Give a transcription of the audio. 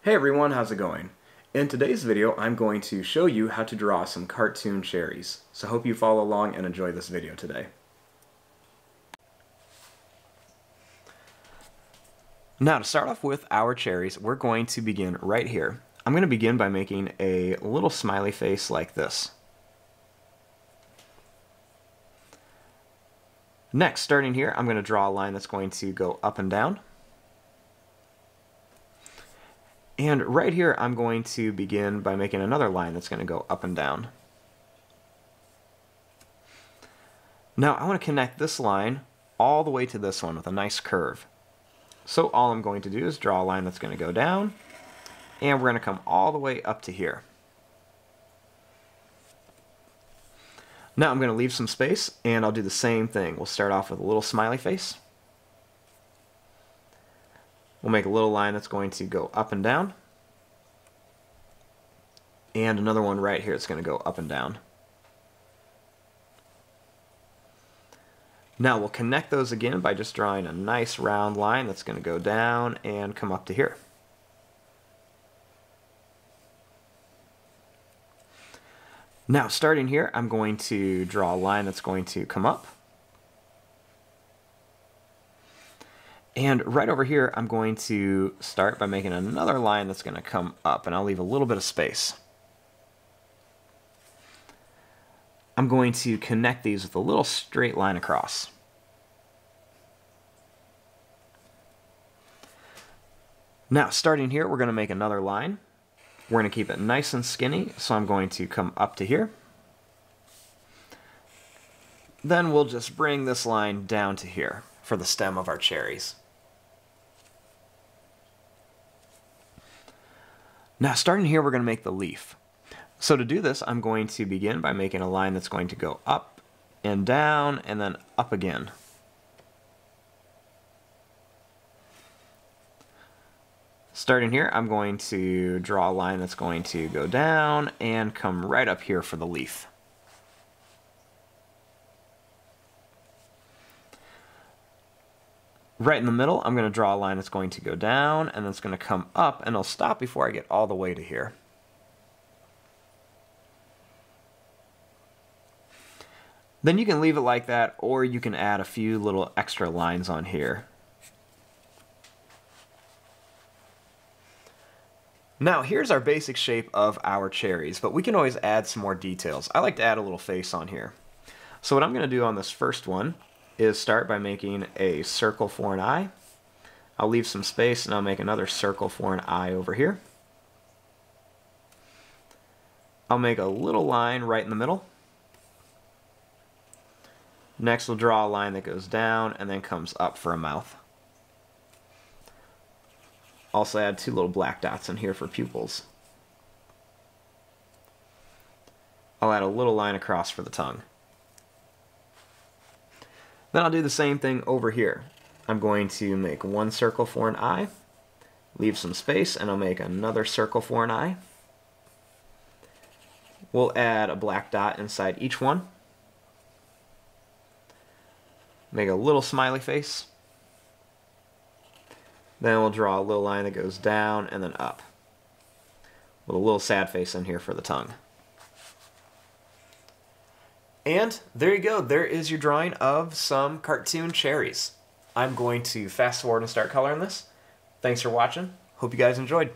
Hey everyone, how's it going? In today's video, I'm going to show you how to draw some cartoon cherries. So hope you follow along and enjoy this video today. Now to start off with our cherries, we're going to begin right here. I'm going to begin by making a little smiley face like this. Next, starting here, I'm going to draw a line that's going to go up and down. And right here, I'm going to begin by making another line that's going to go up and down. Now, I want to connect this line all the way to this one with a nice curve. So all I'm going to do is draw a line that's going to go down, and we're going to come all the way up to here. Now I'm going to leave some space, and I'll do the same thing. We'll start off with a little smiley face. We'll make a little line that's going to go up and down. And another one right here that's going to go up and down. Now we'll connect those again by just drawing a nice round line that's going to go down and come up to here. Now starting here, I'm going to draw a line that's going to come up. And right over here, I'm going to start by making another line that's going to come up, and I'll leave a little bit of space. I'm going to connect these with a little straight line across. Now, starting here, we're going to make another line. We're going to keep it nice and skinny, so I'm going to come up to here. Then we'll just bring this line down to here for the stem of our cherries. Now starting here, we're going to make the leaf. So to do this, I'm going to begin by making a line that's going to go up and down and then up again. Starting here, I'm going to draw a line that's going to go down and come right up here for the leaf. Right in the middle, I'm going to draw a line that's going to go down, and then it's going to come up, and it'll stop before I get all the way to here. Then you can leave it like that, or you can add a few little extra lines on here. Now here's our basic shape of our cherries, but we can always add some more details. I like to add a little face on here. So what I'm going to do on this first one is start by making a circle for an eye. I'll leave some space and I'll make another circle for an eye over here. I'll make a little line right in the middle. Next we'll draw a line that goes down and then comes up for a mouth. Also add two little black dots in here for pupils. I'll add a little line across for the tongue. Then I'll do the same thing over here. I'm going to make one circle for an eye, leave some space, and I'll make another circle for an eye. We'll add a black dot inside each one. Make a little smiley face. Then we'll draw a little line that goes down and then up, with a little sad face in here for the tongue. And there you go, there is your drawing of some cartoon cherries. I'm going to fast forward and start coloring this. Thanks for watching. Hope you guys enjoyed.